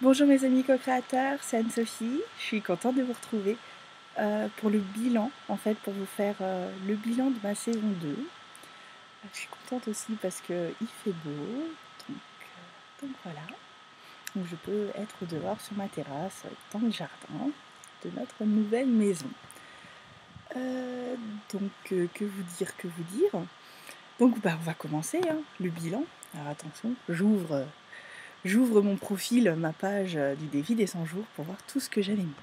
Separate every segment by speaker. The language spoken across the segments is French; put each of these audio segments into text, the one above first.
Speaker 1: Bonjour mes amis co-créateurs, c'est Anne-Sophie. Je suis contente de vous retrouver pour le bilan, en fait, pour vous faire le bilan de ma saison 2. Je suis contente aussi parce qu'il fait beau, donc voilà. Donc je peux être dehors sur ma terrasse, dans le jardin de notre nouvelle maison. Que vous dire, que vous dire. Donc on va commencer, hein, le bilan. Alors attention, j'ouvre mon profil, ma page du défi des 100 jours pour voir tout ce que j'avais mis.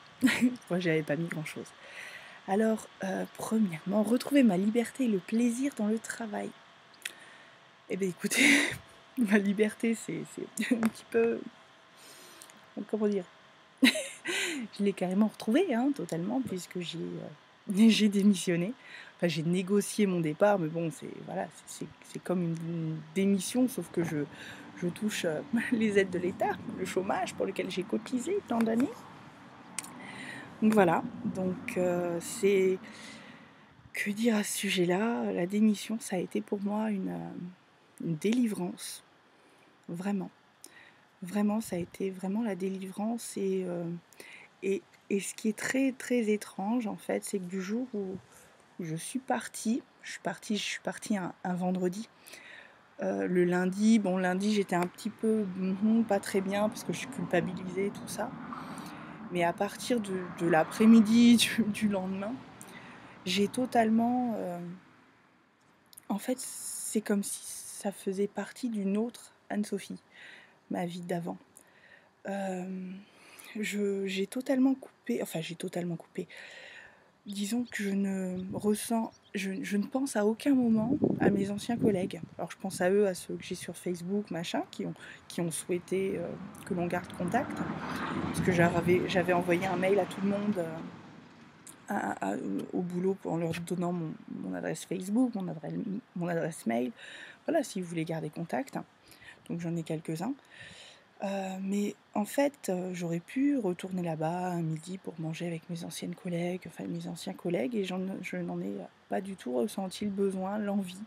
Speaker 1: Moi, j'avais pas mis grand-chose. Alors, premièrement, retrouver ma liberté et le plaisir dans le travail. Eh bien, écoutez, ma liberté, c'est un petit peu... Comment dire? Je l'ai carrément retrouvée, hein, totalement, puisque j'ai démissionné. Enfin, j'ai négocié mon départ, mais bon, c'est comme une démission, sauf que je touche les aides de l'État, le chômage pour lequel j'ai cotisé tant d'années. Donc voilà, c'est... Que dire à ce sujet-là? La démission, ça a été pour moi une délivrance, vraiment. Vraiment, ça a été vraiment la délivrance et, et ce qui est très très étrange en fait, c'est que du jour où je suis partie, je suis partie un vendredi. Le lundi, lundi j'étais un petit peu pas très bien parce que je suis culpabilisée tout ça. Mais à partir de l'après-midi du lendemain, j'ai totalement... en fait, c'est comme si ça faisait partie d'une autre Anne-Sophie, ma vie d'avant. J'ai totalement coupé, enfin j'ai totalement coupé. Disons que je ne pense à aucun moment à mes anciens collègues. Alors je pense à eux, à ceux que j'ai sur Facebook, machin, qui ont souhaité que l'on garde contact. Parce que j'avais envoyé un mail à tout le monde au boulot en leur donnant mon adresse Facebook, mon adresse mail. Voilà, si vous voulez garder contact. Donc j'en ai quelques-uns. Mais en fait, j'aurais pu retourner là-bas un midi pour manger avec mes anciennes collègues, enfin mes anciens collègues, et je n'en ai pas du tout ressenti le besoin, l'envie.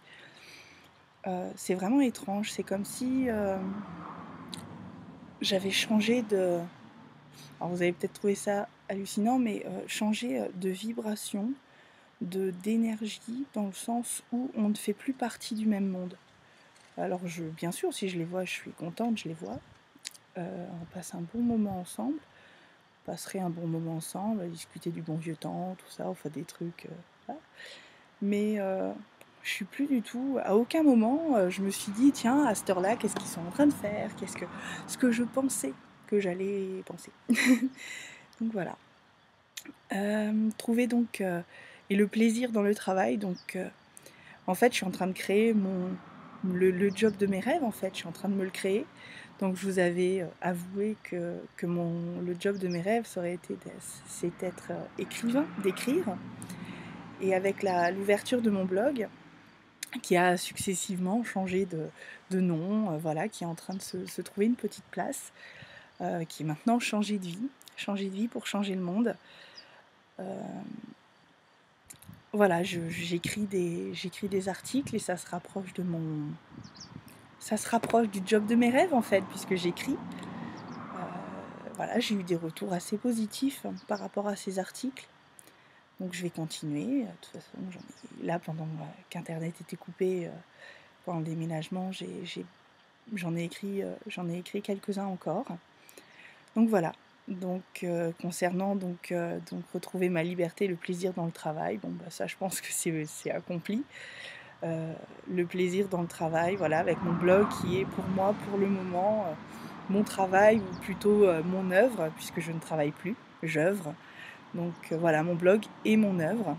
Speaker 1: C'est vraiment étrange, c'est comme si j'avais changé de... Alors vous avez peut-être trouvé ça hallucinant, mais changé de vibration, d'énergie, dans le sens où on ne fait plus partie du même monde. Alors bien sûr, si je les vois, je suis contente, je les vois. On passe un bon moment ensemble. On passerait un bon moment ensemble, à discuter du bon vieux temps, tout ça, on fait des trucs. Voilà. Mais je suis plus du tout... À aucun moment, je me suis dit, tiens, à cette heure-là, qu'est-ce qu'ils sont en train de faire? Ce que je pensais que j'allais penser. Donc voilà. Trouver donc... et le plaisir dans le travail, en fait, je suis en train de créer le job de mes rêves, en fait. Je suis en train de me le créer. Donc, je vous avais avoué que le job de mes rêves, c'est être écrivain, d'écrire. Et avec l'ouverture de mon blog, qui a successivement changé de nom, voilà, qui est en train de se trouver une petite place, qui est maintenant changer de vie pour changer le monde. Voilà, j'écris des articles et ça se rapproche du job de mes rêves en fait, puisque j'écris. Voilà, j'ai eu des retours assez positifs par rapport à ces articles. Donc je vais continuer. De toute façon, là, pendant qu'Internet était coupé, pendant le déménagement, j'en ai écrit quelques-uns encore. Donc voilà. Concernant retrouver ma liberté, le plaisir dans le travail, ça je pense que c'est accompli. Le plaisir dans le travail, voilà, avec mon blog qui est pour moi, pour le moment, mon travail, ou plutôt mon œuvre, puisque je ne travaille plus, j'œuvre. Voilà, mon blog et mon œuvre.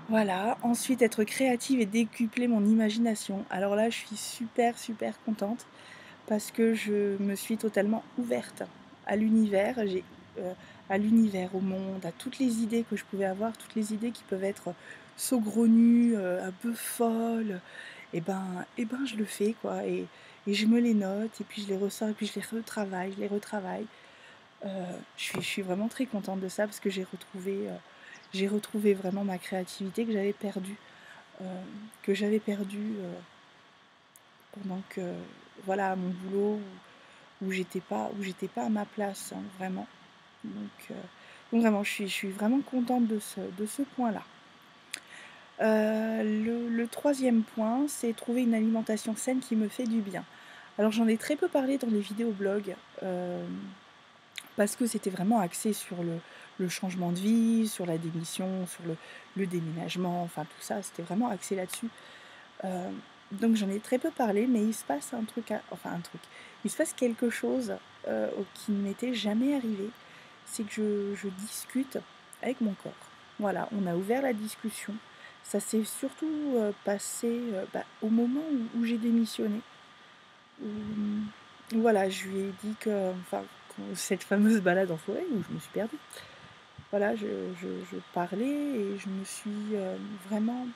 Speaker 1: Voilà, ensuite être créative et décupler mon imagination. Alors là, je suis super contente parce que je me suis totalement ouverte à l'univers, à l'univers, au monde, à toutes les idées que je pouvais avoir, toutes les idées qui peuvent être saugrenues, un peu folles. Je le fais quoi, et je me les note, et puis je les ressors, et puis je les retravaille. Je suis vraiment très contente de ça parce que j'ai retrouvé vraiment ma créativité que j'avais perdue, pendant que, voilà, à mon boulot, où j'étais pas à ma place, hein, vraiment. Donc, donc vraiment, je suis vraiment contente de ce point-là. Le 3e point, c'est trouver une alimentation saine qui me fait du bien. Alors j'en ai très peu parlé dans les vidéos blog, parce que c'était vraiment axé sur le changement de vie, sur la démission, sur le déménagement, enfin tout ça, c'était vraiment axé là-dessus. Donc j'en ai très peu parlé, mais il se passe il se passe quelque chose, qui ne m'était jamais arrivé. C'est que je discute avec mon corps. Voilà, on a ouvert la discussion. Ça s'est surtout, passé, au moment où j'ai démissionné. Où, voilà, je lui ai dit que cette fameuse balade en forêt où je me suis perdue. Voilà, je parlais et je me suis, vraiment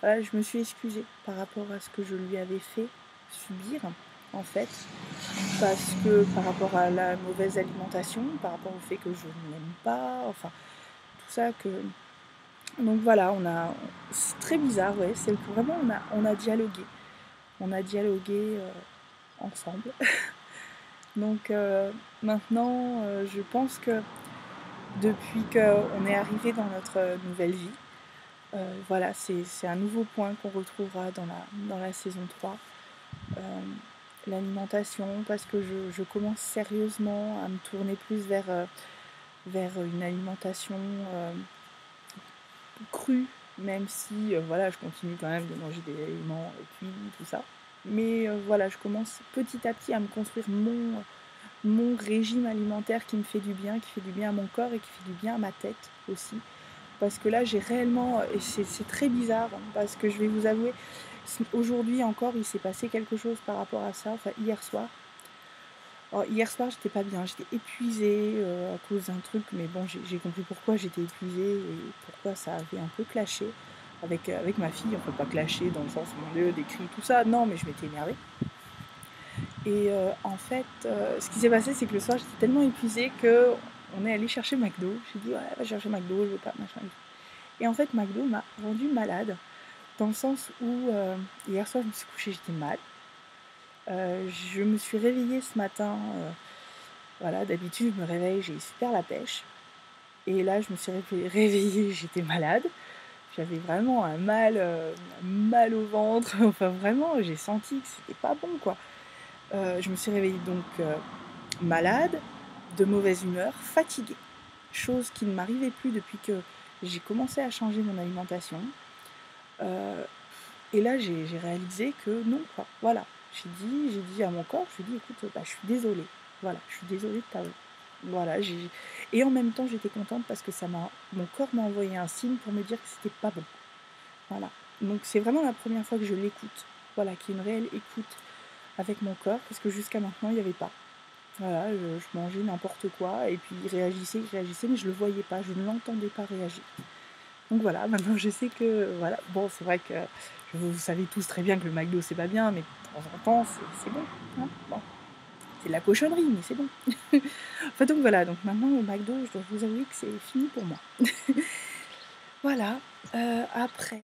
Speaker 1: voilà, je me suis excusée par rapport à ce que je lui avais fait subir, en fait. Parce que par rapport à la mauvaise alimentation, par rapport au fait que je ne l'aime pas, enfin, tout ça que donc voilà, c'est très bizarre, ouais, c'est que vraiment on a dialogué. On a dialogué, ensemble. Donc maintenant, je pense que depuis qu'on est arrivé dans notre, nouvelle vie, voilà, c'est un nouveau point qu'on retrouvera dans la saison 3. L'alimentation, parce que je commence sérieusement à me tourner plus vers une alimentation, crue, même si, voilà, je continue quand même de manger des aliments, cuits, tout ça. Mais voilà, je commence petit à petit à me construire mon régime alimentaire qui me fait du bien, qui fait du bien à mon corps et qui fait du bien à ma tête aussi. Parce que là, j'ai réellement, et c'est très bizarre, hein, parce que je vais vous avouer, aujourd'hui encore, il s'est passé quelque chose par rapport à ça, enfin hier soir. Alors, hier soir, j'étais pas bien, j'étais épuisée, à cause d'un truc, mais bon, j'ai compris pourquoi j'étais épuisée et pourquoi ça avait un peu clashé avec ma fille. Enfin, pas clashé dans le sens, mon Dieu, des cris, tout ça, non, mais je m'étais énervée. Et en fait, ce qui s'est passé, c'est que le soir, j'étais tellement épuisée qu'on est allé chercher McDo. J'ai dit: «Ouais, va chercher McDo, je veux pas, machin et tout». Et en fait, McDo m'a rendue malade, dans le sens où, hier soir, je me suis couchée, j'étais mal. Je me suis réveillée ce matin, voilà, d'habitude, je me réveille, j'ai super la pêche. Et là, je me suis réveillée, j'étais malade. J'avais vraiment un mal au ventre. Enfin, vraiment, j'ai senti que c'était pas bon, quoi. Je me suis réveillée donc malade, de mauvaise humeur, fatiguée. Chose qui ne m'arrivait plus depuis que j'ai commencé à changer mon alimentation. Heu et là, j'ai réalisé que non, quoi. Voilà. J'ai dit à mon corps, je lui ai dit: «Écoute, je suis désolée. Voilà, je suis désolée de ta». Voilà, et en même temps, j'étais contente parce que mon corps m'a envoyé un signe pour me dire que c'était pas bon. Voilà. Donc c'est vraiment la première fois que je l'écoute. Voilà, qu'il y ait une réelle écoute avec mon corps, parce que jusqu'à maintenant, il y avait pas. Voilà, je mangeais n'importe quoi et puis il réagissait, mais je le voyais pas, je ne l'entendais pas réagir. Donc voilà, maintenant je sais que voilà, bon, c'est vrai que vous savez tous très bien que le McDo c'est pas bien, mais de temps en temps c'est bon, hein, bon. C'est de la cochonnerie, mais c'est bon. Enfin donc voilà, donc maintenant le McDo, je dois vous avouer que c'est fini pour moi. Voilà, après